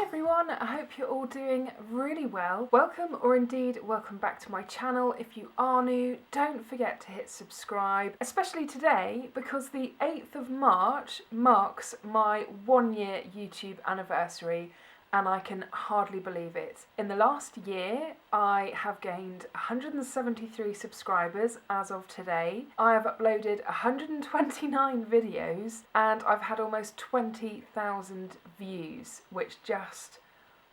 everyone, I hope you're all doing really well. Welcome, or indeed welcome back to my channel. If you are new, don't forget to hit subscribe, especially today because the 8th of March marks my 1-year YouTube anniversary and I can hardly believe it. In the last year, I have gained 173 subscribers as of today. I have uploaded 129 videos and I've had almost 20,000 views, which just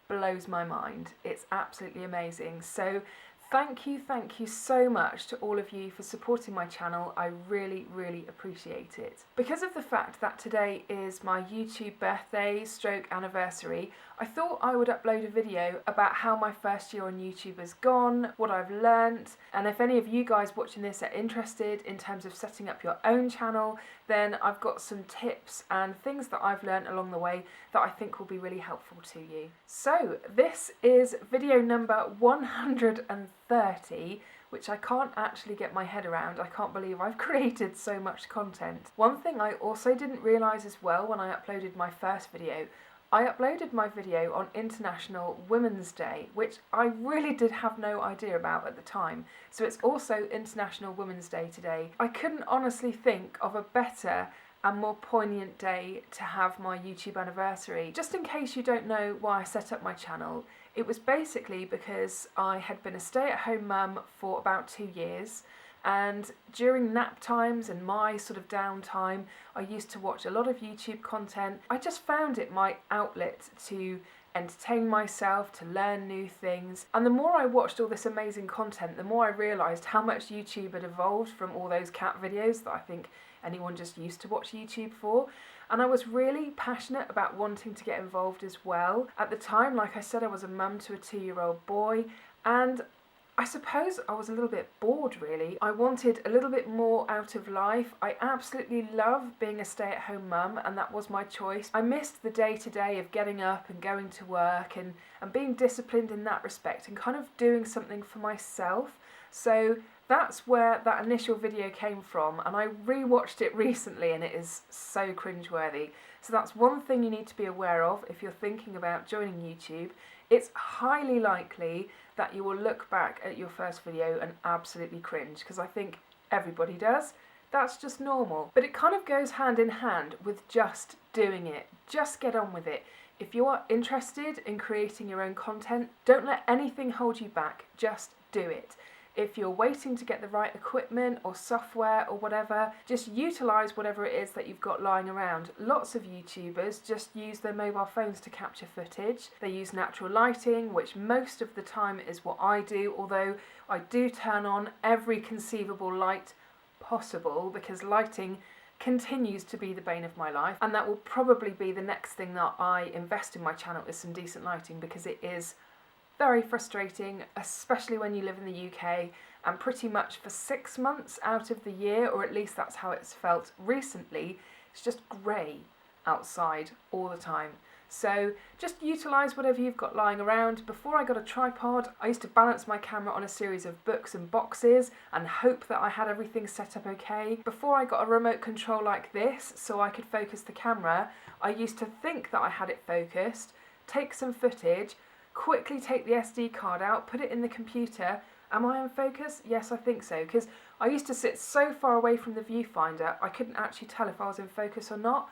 blows my mind. It's absolutely amazing. So thank you so much to all of you for supporting my channel. I really appreciate it. Because of the fact that today is my YouTube birthday / anniversary, I thought I would upload a video about how my first year on YouTube has gone, what I've learnt, and if any of you guys watching this are interested in terms of setting up your own channel, then I've got some tips and things that I've learnt along the way that I think will be really helpful to you. So this is video number 130, which I can't actually get my head around. I can't believe I've created so much content. One thing I also didn't realise as well when I uploaded my first video, I uploaded my video on International Women's Day, which I really did have no idea about at the time. So it's also International Women's Day today. I couldn't honestly think of a better and more poignant day to have my YouTube anniversary. Just in case you don't know why I set up my channel, it was basically because I had been a stay-at-home mum for about 2 years, and during nap times and my sort of downtime, I used to watch a lot of YouTube content. I just found it my outlet to entertain myself, to learn new things. And the more I watched all this amazing content, the more I realised how much YouTube had evolved from all those cat videos that I think anyone just used to watch YouTube for. And I was really passionate about wanting to get involved as well. At the time, like I said, I was a mum to a 2-year-old boy, and I suppose I was a little bit bored really. I wanted a little bit more out of life. I absolutely love being a stay-at-home mum, and that was my choice. I missed the day-to-day of getting up and going to work and being disciplined in that respect and kind of doing something for myself. So that's where that initial video came from, and I rewatched it recently and it is so cringeworthy. So that's one thing you need to be aware of if you're thinking about joining YouTube. It's highly likely that you will look back at your first video and absolutely cringe, because I think everybody does. That's just normal. But it kind of goes hand in hand with just doing it. Just get on with it. If you are interested in creating your own content, don't let anything hold you back. Just do it. If you're waiting to get the right equipment or software or whatever, just utilise whatever it is that you've got lying around. Lots of YouTubers just use their mobile phones to capture footage. They use natural lighting, which most of the time is what I do, although I do turn on every conceivable light possible because lighting continues to be the bane of my life, and that will probably be the next thing that I invest in my channel, is some decent lighting, because it is very frustrating, especially when you live in the UK, and pretty much for 6 months out of the year, or at least that's how it's felt recently, it's just grey outside all the time. So just utilise whatever you've got lying around. Before I got a tripod, I used to balance my camera on a series of books and boxes and hope that I had everything set up okay. Before I got a remote control like this so I could focus the camera, I used to think that I had it focused, take some footage, quickly take the SD card out, put it in the computer. Am I in focus? Yes, I think so, because I used to sit so far away from the viewfinder I couldn't actually tell if I was in focus or not.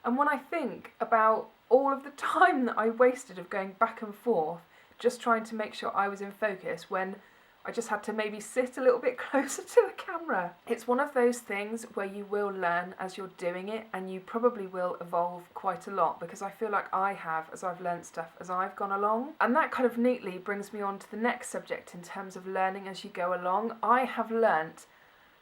And when I think about all of the time that I wasted of going back and forth just trying to make sure I was in focus when I just had to maybe sit a little bit closer to the camera. It's one of those things where you will learn as you're doing it, and you probably will evolve quite a lot, because I feel like I have, as I've learned stuff as I've gone along. And that kind of neatly brings me on to the next subject in terms of learning as you go along. I have learnt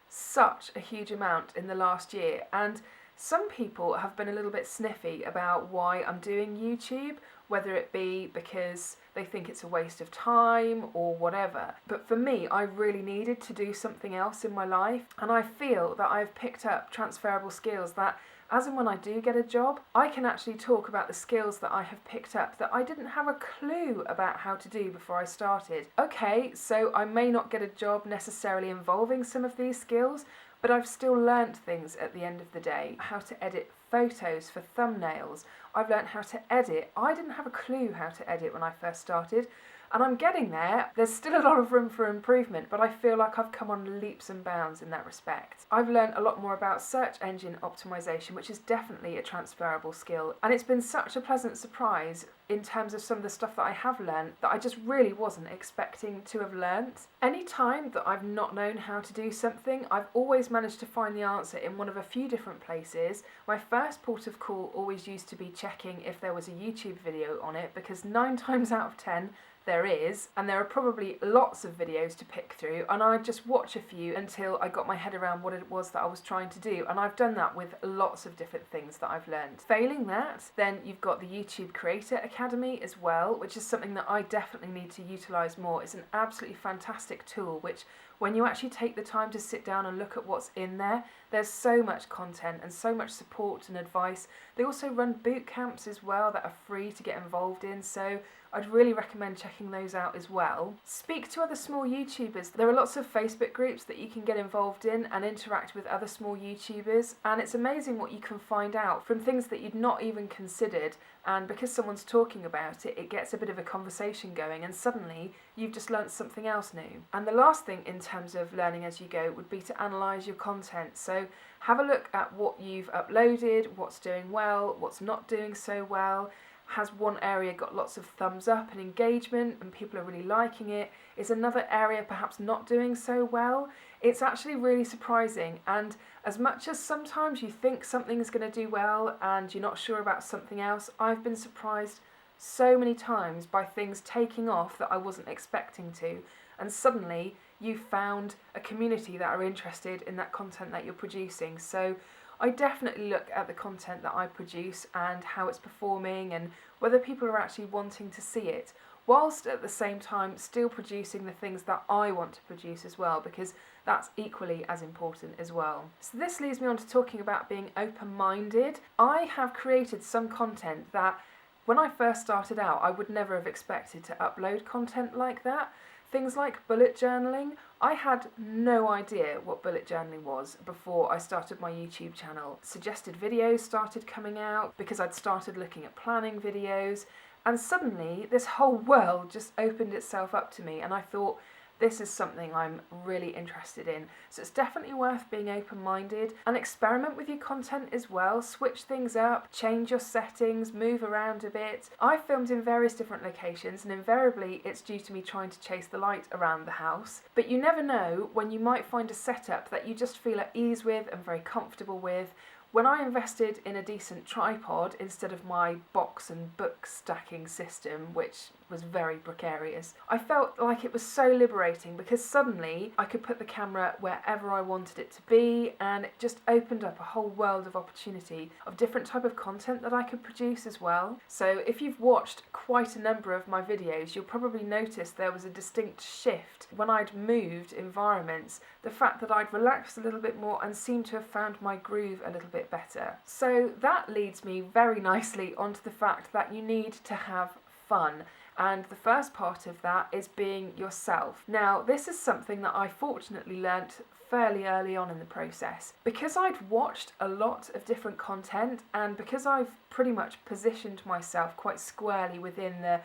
such a huge amount in the last year, and some people have been a little bit sniffy about why I'm doing YouTube, whether it be because they think it's a waste of time or whatever. But for me, I really needed to do something else in my life, and I feel that I've picked up transferable skills that, as and when I do get a job, I can actually talk about the skills that I have picked up that I didn't have a clue about how to do before I started. Okay, so I may not get a job necessarily involving some of these skills, but I've still learnt things at the end of the day. How to edit photos, for thumbnails. I've learnt how to edit. I didn't have a clue how to edit when I first started, and I'm getting there. There's still a lot of room for improvement, but I feel like I've come on leaps and bounds in that respect. I've learned a lot more about search engine optimization, which is definitely a transferable skill, and it's been such a pleasant surprise in terms of some of the stuff that I have learned that I just really wasn't expecting to have learnt. Any time that I've not known how to do something, I've always managed to find the answer in one of a few different places. My first port of call always used to be checking if there was a YouTube video on it, because 9 times out of 10 there is, and there are probably lots of videos to pick through, and I'd just watch a few until I got my head around what it was that I was trying to do, and I've done that with lots of different things that I've learned. Failing that, then you've got the YouTube Creator Academy as well, which is something that I definitely need to utilise more. It's an absolutely fantastic tool, which when you actually take the time to sit down and look at what's in there, there's so much content and so much support and advice. They also run boot camps as well that are free to get involved in, so I'd really recommend checking those out as well. Speak to other small YouTubers. There are lots of Facebook groups that you can get involved in and interact with other small YouTubers, and it's amazing what you can find out from things that you'd not even considered, and because someone's talking about it, it gets a bit of a conversation going, and suddenly you've just learnt something else new. And the last thing in terms of learning as you go would be to analyse your content. So have a look at what you've uploaded, what's doing well, what's not doing so well. Has one area got lots of thumbs up and engagement and people are really liking it? Is another area perhaps not doing so well? It's actually really surprising, and as much as sometimes you think something's going to do well and you're not sure about something else, I've been surprised so many times by things taking off that I wasn't expecting to, and suddenly you've found a community that are interested in that content that you're producing. So I definitely look at the content that I produce and how it's performing and whether people are actually wanting to see it, whilst at the same time still producing the things that I want to produce as well, because that's equally as important as well. So this leads me on to talking about being open-minded. I have created some content that when I first started out I would never have expected to upload content like that. Things like bullet journaling. I had no idea what bullet journaling was before I started my YouTube channel. Suggested videos started coming out because I'd started looking at planning videos, and suddenly this whole world just opened itself up to me, and I thought, this is something I'm really interested in. So it's definitely worth being open-minded and experiment with your content as well. Switch things up, change your settings, move around a bit. I filmed in various different locations, and invariably it's due to me trying to chase the light around the house. But you never know when you might find a setup that you just feel at ease with and very comfortable with. When I invested in a decent tripod instead of my box and book stacking system, which was very precarious, I felt like it was so liberating because suddenly I could put the camera wherever I wanted it to be, and it just opened up a whole world of opportunity of different type of content that I could produce as well. So if you've watched quite a number of my videos, you'll probably notice there was a distinct shift when I'd moved environments, the fact that I'd relaxed a little bit more and seemed to have found my groove a little bit better. So that leads me very nicely onto the fact that you need to have fun. And the first part of that is being yourself. Now, this is something that I fortunately learnt fairly early on in the process. Because I'd watched a lot of different content, and because I've pretty much positioned myself quite squarely within the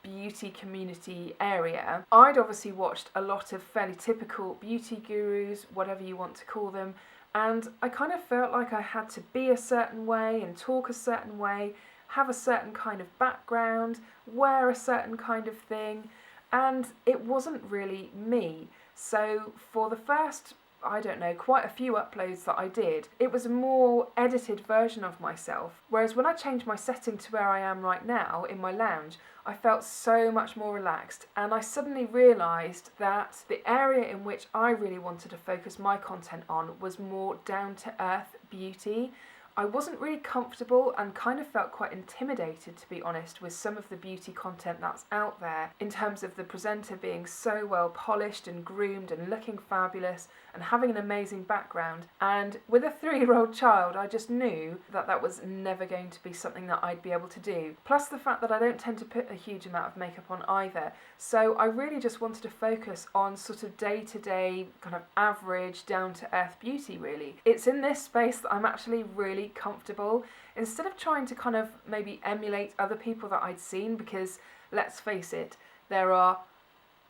beauty community area, I'd obviously watched a lot of fairly typical beauty gurus, whatever you want to call them, and I kind of felt like I had to be a certain way and talk a certain way, have a certain kind of background, wear a certain kind of thing, and it wasn't really me. So for the first, I don't know, quite a few uploads that I did, it was a more edited version of myself. Whereas when I changed my setting to where I am right now in my lounge, I felt so much more relaxed, and I suddenly realised that the area in which I really wanted to focus my content on was more down-to-earth beauty. I wasn't really comfortable and kind of felt quite intimidated, to be honest, with some of the beauty content that's out there, in terms of the presenter being so well polished and groomed and looking fabulous and having an amazing background. And with a 3-year-old child, I just knew that that was never going to be something that I'd be able to do. Plus the fact that I don't tend to put a huge amount of makeup on either. So I really just wanted to focus on sort of day-to-day, kind of average, down-to-earth beauty, really. It's in this space that I'm actually really really comfortable. Instead of trying to kind of maybe emulate other people that I'd seen, because let's face it, there are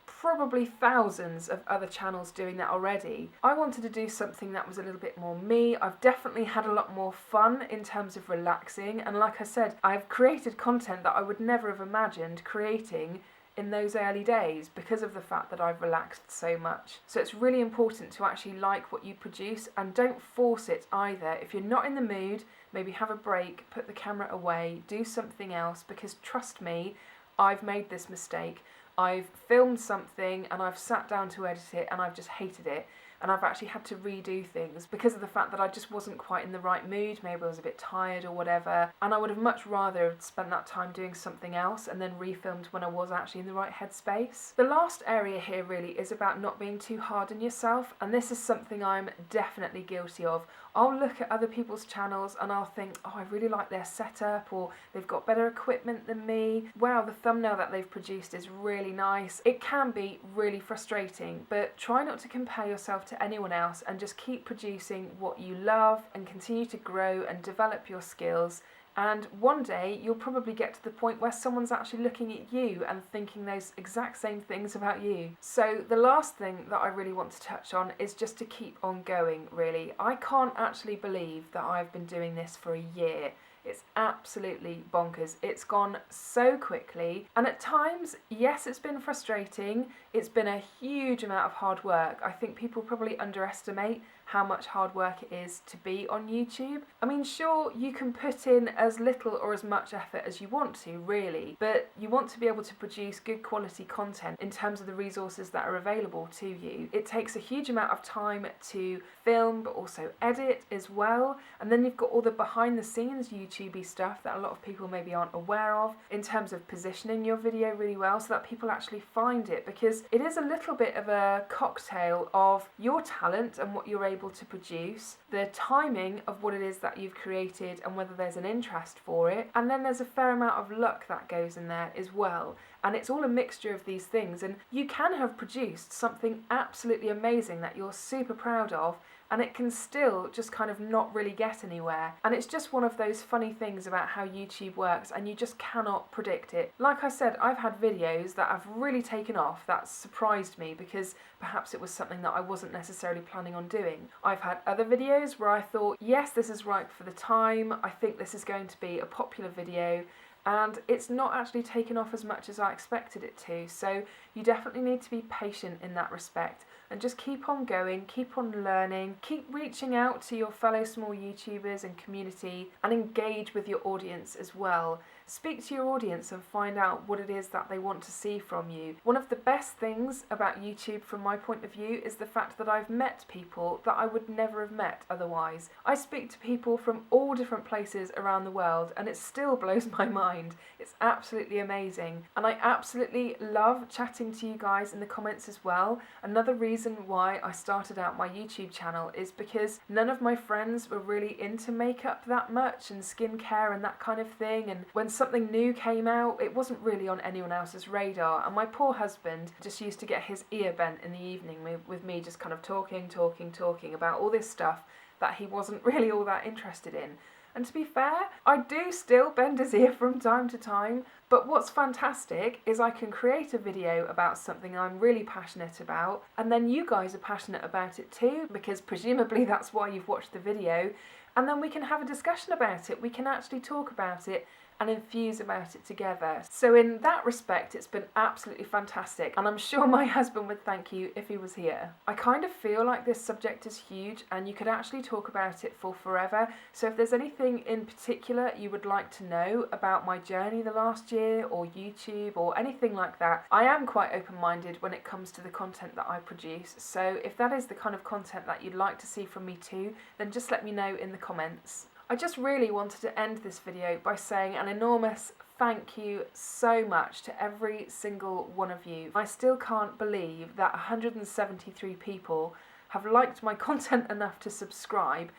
probably thousands of other channels doing that already. I wanted to do something that was a little bit more me. I've definitely had a lot more fun in terms of relaxing, and like I said, I've created content that I would never have imagined creating in those early days because of the fact that I've relaxed so much. So it's really important to actually like what you produce, and don't force it either. If you're not in the mood, maybe have a break, put the camera away, do something else, because trust me, I've made this mistake. I've filmed something and I've sat down to edit it and I've just hated it, and I've actually had to redo things because of the fact that I just wasn't quite in the right mood. Maybe I was a bit tired or whatever, and I would have much rather spent that time doing something else and then refilmed when I was actually in the right headspace. The last area here really is about not being too hard on yourself, and this is something I'm definitely guilty of. I'll look at other people's channels and I'll think, oh, I really like their setup, or they've got better equipment than me. Wow, the thumbnail that they've produced is really nice. It can be really frustrating, but try not to compare yourself to anyone else and just keep producing what you love and continue to grow and develop your skills. And one day you'll probably get to the point where someone's actually looking at you and thinking those exact same things about you. So the last thing that I really want to touch on is just to keep on going, really. I can't actually believe that I've been doing this for a year. It's absolutely bonkers. It's gone so quickly, and at times, yes, it's been frustrating. It's been a huge amount of hard work. I think people probably underestimate how much hard work it is to be on YouTube. I mean, sure, you can put in as little or as much effort as you want to, really, but you want to be able to produce good quality content in terms of the resources that are available to you. It takes a huge amount of time to film, but also edit as well, and then you've got all the behind the scenes YouTubey stuff that a lot of people maybe aren't aware of in terms of positioning your video really well so that people actually find it, because it is a little bit of a cocktail of your talent and what you're able to produce, the timing of what it is that you've created and whether there's an interest for it, and then there's a fair amount of luck that goes in there as well. And it's all a mixture of these things, and you can have produced something absolutely amazing that you're super proud of, and it can still just kind of not really get anywhere. And it's just one of those funny things about how YouTube works, and you just cannot predict it. Like I said, I've had videos that have really taken off that surprised me because perhaps it was something that I wasn't necessarily planning on doing. I've had other videos where I thought, yes, this is right for the time, I think this is going to be a popular video, and it's not actually taken off as much as I expected it to. So you definitely need to be patient in that respect and just keep on going, keep on learning, keep reaching out to your fellow small YouTubers and community, and engage with your audience as well. Speak to your audience and find out what it is that they want to see from you. One of the best things about YouTube from my point of view is the fact that I've met people that I would never have met otherwise. I speak to people from all different places around the world, and it still blows my mind. It's absolutely amazing, and I absolutely love chatting to you guys in the comments as well. Another reason why I started out my YouTube channel is because none of my friends were really into makeup that much and skincare and that kind of thing, and when something new came out, it wasn't really on anyone else's radar, and my poor husband just used to get his ear bent in the evening with me just kind of talking about all this stuff that he wasn't really all that interested in. And to be fair, I do still bend his ear from time to time, but what's fantastic is I can create a video about something I'm really passionate about, and then you guys are passionate about it too, because presumably that's why you've watched the video, and then we can have a discussion about it. We can actually talk about it and infuse about it together. So in that respect, it's been absolutely fantastic, and I'm sure my husband would thank you if he was here. I kind of feel like this subject is huge and you could actually talk about it for forever, so if there's anything in particular you would like to know about my journey the last year, or YouTube, or anything like that, I am quite open-minded when it comes to the content that I produce, so if that is the kind of content that you'd like to see from me too, then just let me know in the comments. I just really wanted to end this video by saying an enormous thank you so much to every single one of you. I still can't believe that 173 people have liked my content enough to subscribe,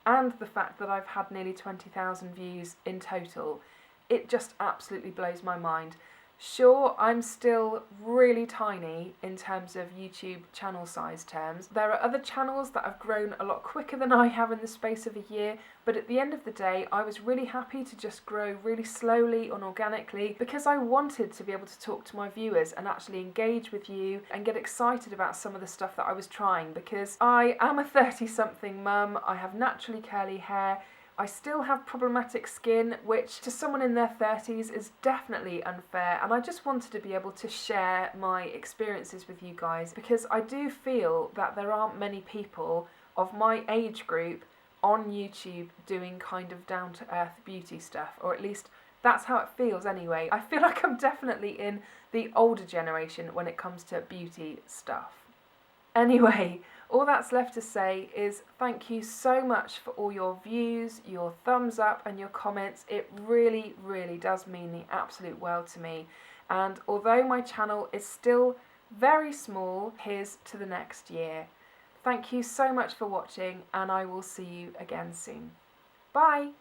and the fact that I've had nearly 20,000 views in total. It just absolutely blows my mind. Sure, I'm still really tiny in terms of YouTube channel size terms. There are other channels that have grown a lot quicker than I have in the space of a year, but at the end of the day, I was really happy to just grow really slowly and organically because I wanted to be able to talk to my viewers and actually engage with you and get excited about some of the stuff that I was trying, because I am a 30-something mum, I have naturally curly hair, I still have problematic skin, which to someone in their 30s is definitely unfair, and I just wanted to be able to share my experiences with you guys, because I do feel that there aren't many people of my age group on YouTube doing kind of down-to-earth beauty stuff, or at least that's how it feels anyway. I feel like I'm definitely in the older generation when it comes to beauty stuff. Anyway, all that's left to say is thank you so much for all your views, your thumbs up and your comments. It really, really does mean the absolute world to me. And although my channel is still very small, here's to the next year. Thank you so much for watching, and I will see you again soon. Bye!